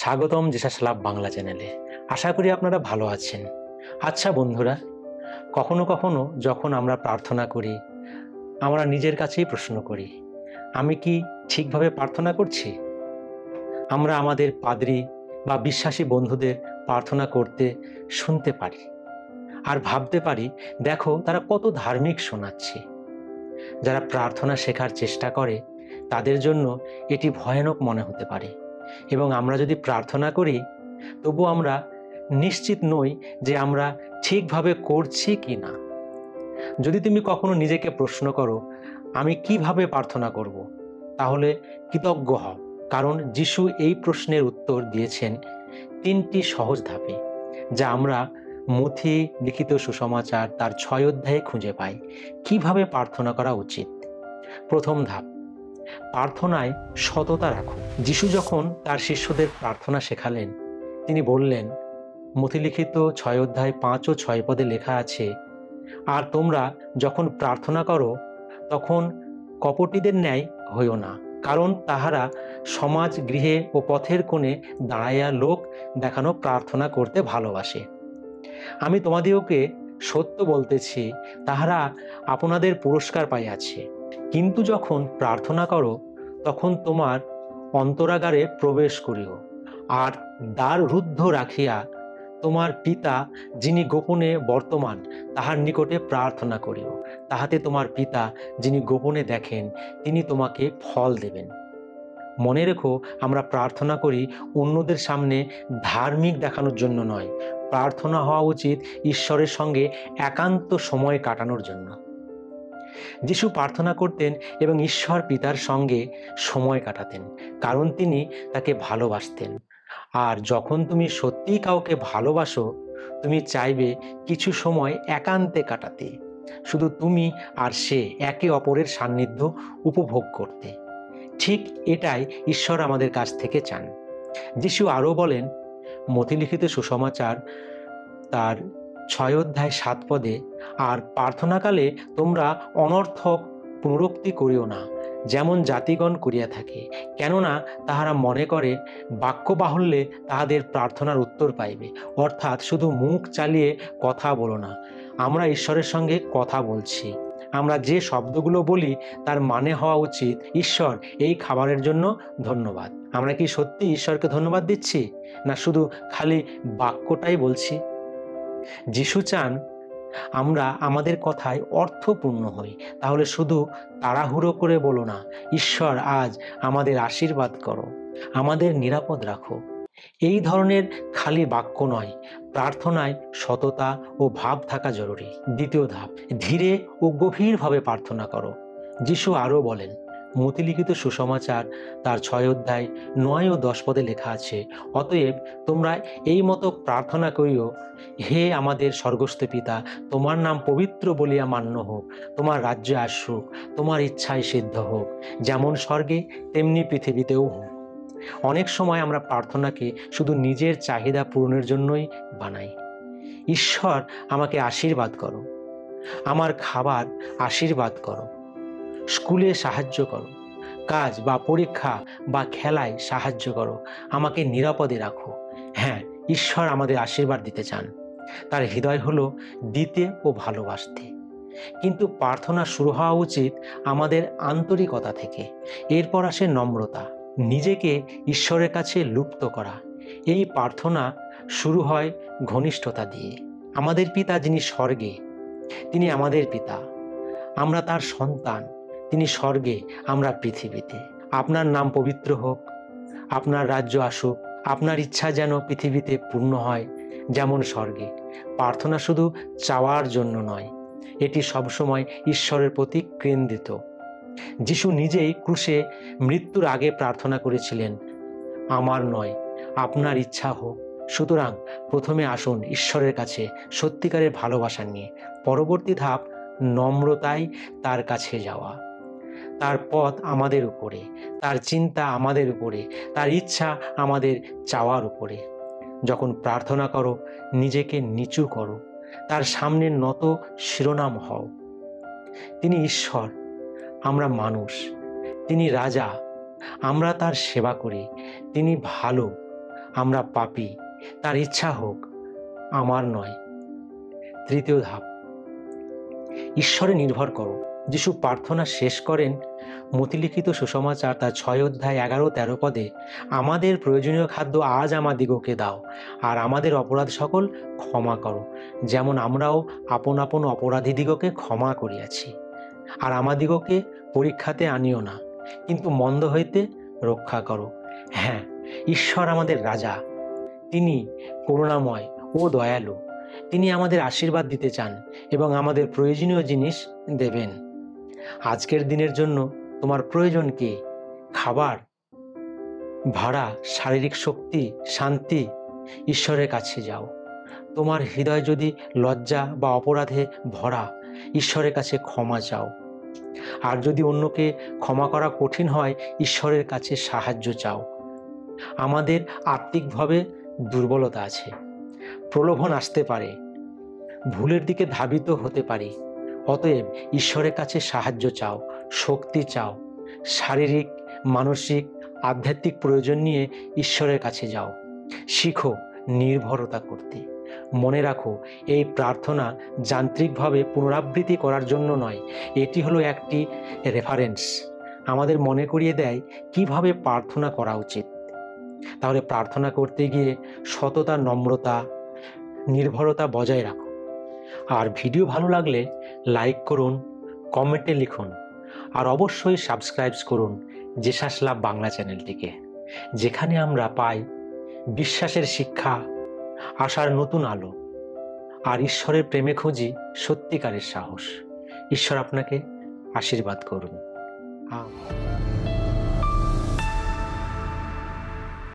স্বাগতম জেসাস লাভ বাংলা চ্যানেলে। আশা করি আপনারা ভালো আছেন। আচ্ছা বন্ধুরা, কখনো কখনো যখন আমরা প্রার্থনা করি, আমরা নিজের কাছেই প্রশ্ন করি, আমি কি ঠিকভাবে প্রার্থনা করছি? আমরা আমাদের পাদ্রী বা বিশ্বাসী বন্ধুদের প্রার্থনা করতে শুনতে পারি আর ভাবতে পারি, দেখো তারা কত ধার্মিক শোনাচ্ছে। যারা প্রার্থনা শেখার চেষ্টা করে তাদের জন্য এটি ভয়ানক মনে হতে পারে, এবং আমরা যদি প্রার্থনা করি তবু আমরা নিশ্চিত নই যে আমরা ঠিকভাবে করছি কি না। যদি তুমি কখনো নিজেকে প্রশ্ন করো, আমি কিভাবে প্রার্থনা করব, তাহলে কৃতজ্ঞ হও, কারণ যিশু এই প্রশ্নের উত্তর দিয়েছেন 3টি সহজ ধাপে, যা আমরা মথি লিখিত সুসমাচার তার 6 অধ্যায়ে খুঁজে পাই কিভাবে প্রার্থনা করা উচিত। প্রথম ধাপ, প্রার্থনায় সততা রাখো। যিশু যখন তার শিষ্যদের প্রার্থনা শেখালেন, তিনি বললেন, মথিলিখিত 6 অধ্যায় 5 ও 6 পদে লেখা আছে, আর তোমরা যখন প্রার্থনা করো তখন কপটীদের ন্যায় হইও না, কারণ তাহারা সমাজ গৃহে ও পথের কোণে দাঁড়াইয়া লোক দেখানো প্রার্থনা করতে ভালোবাসে। আমি তোমাদিওকে সত্য বলতেছি, তাহারা আপনাদের পুরস্কার পাইয়াছে। কিন্তু যখন প্রার্থনা করো তখন তোমার অন্তরাগারে প্রবেশ করিও, আর দ্বার রুদ্ধ রাখিয়া তোমার পিতা যিনি গোপনে বর্তমান তাহার নিকটে প্রার্থনা করিও, তাহাতে তোমার পিতা যিনি গোপনে দেখেন তিনি তোমাকে ফল দেবেন। মনে রেখো, আমরা প্রার্থনা করি অন্যদের সামনে ধার্মিক দেখানোর জন্য নয়। প্রার্থনা হওয়া উচিত ঈশ্বরের সঙ্গে একান্ত সময় কাটানোর জন্য। যিশু প্রার্থনা করতেন এবং ঈশ্বর পিতার সঙ্গে সময় কাটাতেন, কারণ তিনি তাকে ভালোবাসতেন। আর যখন তুমি সত্যিই কাউকে ভালোবাসো, তুমি চাইবে কিছু সময় একান্তে কাটাতে, শুধু তুমি আর সে একে অপরের সান্নিধ্য উপভোগ করতে। ঠিক এটাই ঈশ্বর আমাদের কাছ থেকে চান। যিশু আরও বলেন, মথিলিখিত সুসমাচার তার 6 অধ্যায় 7 পদে, আর প্রার্থনাকালে তোমরা অনর্থক পুনরুক্তি করিও না, যেমন জাতিগণ করিয়া থাকে, কেননা তাহারা মনে করে বাক্য বাহুল্যে তাহাদের প্রার্থনার উত্তর পাইবে। অর্থাৎ শুধু মুখ চালিয়ে কথা বলো না। আমরা ঈশ্বরের সঙ্গে কথা বলছি, আমরা যে শব্দগুলো বলি তার মানে হওয়া উচিত, ঈশ্বর এই খাবারের জন্য ধন্যবাদ। আমরা কি সত্যি ঈশ্বরকে ধন্যবাদ দিচ্ছি, না শুধু খালি বাক্যটাই বলছি? যিশু চান আমরা আমাদের কথায় অর্থপূর্ণ হই। তাহলে শুধু তাড়াহুড়ো করে বলো না, ঈশ্বর আজ আমাদের আশীর্বাদ করো, আমাদের নিরাপদ রাখো। এই ধরনের খালি বাক্য নয়, প্রার্থনায় সততা ও ভাব থাকা জরুরি। দ্বিতীয় ধাপ, ধীরে ও গভীরভাবে প্রার্থনা করো। যিশু আরও বলেন, মথিলিখিত সুসমাচার তার 6 অধ্যায় 9 ও 10 পদে লেখা আছে, অতএব তোমরা এই মতো প্রার্থনা করিও, হে আমাদের স্বর্গস্থ পিতা, তোমার নাম পবিত্র বলিয়া মান্য হোক, তোমার রাজ্য আসুক, তোমার ইচ্ছায় সিদ্ধ হোক, যেমন স্বর্গে তেমনি পৃথিবীতেও হোক। অনেক সময় আমরা প্রার্থনাকে শুধু নিজের চাহিদা পূরণের জন্যই বানাই। ঈশ্বর আমাকে আশীর্বাদ করো, আমার খাবার আশীর্বাদ করো, স্কুলে সাহায্য করো, কাজ বা পরীক্ষা বা খেলায় সাহায্য করো, আমাকে নিরাপদে রাখো। হ্যাঁ, ঈশ্বর আমাদের আশীর্বাদ দিতে চান। তার হৃদয় হলো দিতে ও ভালোবাসতে। কিন্তু প্রার্থনা শুরু হওয়া উচিত আমাদের আন্তরিকতা থেকে। এরপর আসে নম্রতা, নিজেকে ঈশ্বরের কাছে লুপ্ত করা। এই প্রার্থনা শুরু হয় ঘনিষ্ঠতা দিয়ে। আমাদের পিতা যিনি স্বর্গে, তিনি আমাদের পিতা, আমরা তার সন্তান, তিনি স্বর্গে, আমরা পৃথিবীতে। আপনার নাম পবিত্র হোক, আপনার রাজ্য আসুক, আপনার ইচ্ছা যেন পৃথিবীতে পূর্ণ হয় যেমন স্বর্গে। প্রার্থনা শুধু চাওয়ার জন্য নয়, এটি সবসময় ঈশ্বরের প্রতি কেন্দ্রিত। যিশু নিজেই ক্রুশে মৃত্যুর আগে প্রার্থনা করেছিলেন, আমার নয় আপনার ইচ্ছা হোক। সুতরাং প্রথমে আসুন ঈশ্বরের কাছে সত্যিকারের ভালোবাসা নিয়ে। পরবর্তী ধাপ, নম্রতায় তার কাছে যাওয়া। তার পথ আমাদের উপরে, তার চিন্তা আমাদের উপরে, তার ইচ্ছা আমাদের চাওয়ার উপরে। যখন প্রার্থনা করো, নিজেকে নিচু করো, তার সামনে নত শিরোনাম হও। তিনি ঈশ্বর, আমরা মানুষ। তিনি রাজা, আমরা তার সেবা করি। তিনি ভালো, আমরা পাপী, তার ইচ্ছা হোক, আমার নয়। তৃতীয় ধাপ, ঈশ্বরে নির্ভর করো। যিশু প্রার্থনা শেষ করেন মতিলিখিত সুসমাচার তার 6 অধ্যায় 11-13 পদে, আমাদের প্রয়োজনীয় খাদ্য আজ আমাদিগকে দাও, আর আমাদের অপরাধ সকল ক্ষমা করো, যেমন আমরাও আপন আপন অপরাধীদিগকে ক্ষমা করিয়াছি। আর আমাদিগকে পরীক্ষাতে আনিও না, কিন্তু মন্দ হইতে রক্ষা করো। হ্যাঁ, ঈশ্বর আমাদের রাজা, তিনি করুণাময় ও দয়ালু। তিনি আমাদের আশীর্বাদ দিতে চান এবং আমাদের প্রয়োজনীয় জিনিস দেবেন। আজকের দিনের জন্য তোমার প্রয়োজন কি? খাবার, ভাড়া, শারীরিক শক্তি, শান্তি? ঈশ্বরের কাছে যাও। তোমার হৃদয় যদি লজ্জা বা অপরাধে ভরা, ঈশ্বরের কাছে ক্ষমা চাও। আর যদি অন্যকে ক্ষমা করা কঠিন হয়, ঈশ্বরের কাছে সাহায্য চাও। আমাদের আত্মিকভাবে দুর্বলতা আছে, প্রলোভন আসতে পারে, ভুলের দিকে ধাবিত হতে পারি। অতএব ঈশ্বরের কাছে সাহায্য চাও, শক্তি চাও। শারীরিক, মানসিক, আধ্যাত্মিক প্রয়োজন নিয়ে ঈশ্বরের কাছে যাও। শিখো নির্ভরতা করতে। মনে রাখো, এই প্রার্থনা যান্ত্রিকভাবে পুনরাবৃত্তি করার জন্য নয়, এটি হলো একটি রেফারেন্স। আমাদের মনে করিয়ে দেয় কিভাবে প্রার্থনা করা উচিত। তাহলে প্রার্থনা করতে গিয়ে সততা, নম্রতা, নির্ভরতা বজায় রাখো। আর ভিডিও ভালো লাগলে লাইক করুন, কমেন্টে লিখুন, আর অবশ্যই সাবস্ক্রাইব করুন জেসাস লাভ বাংলা চ্যানেলটিকে, যেখানে আমরা পাই বিশ্বাসের শিক্ষা, আশার নতুন আলো, আর ঈশ্বরের প্রেমে খুঁজি সত্যিকারের সাহস। ঈশ্বর আপনাকে আশীর্বাদ করুন।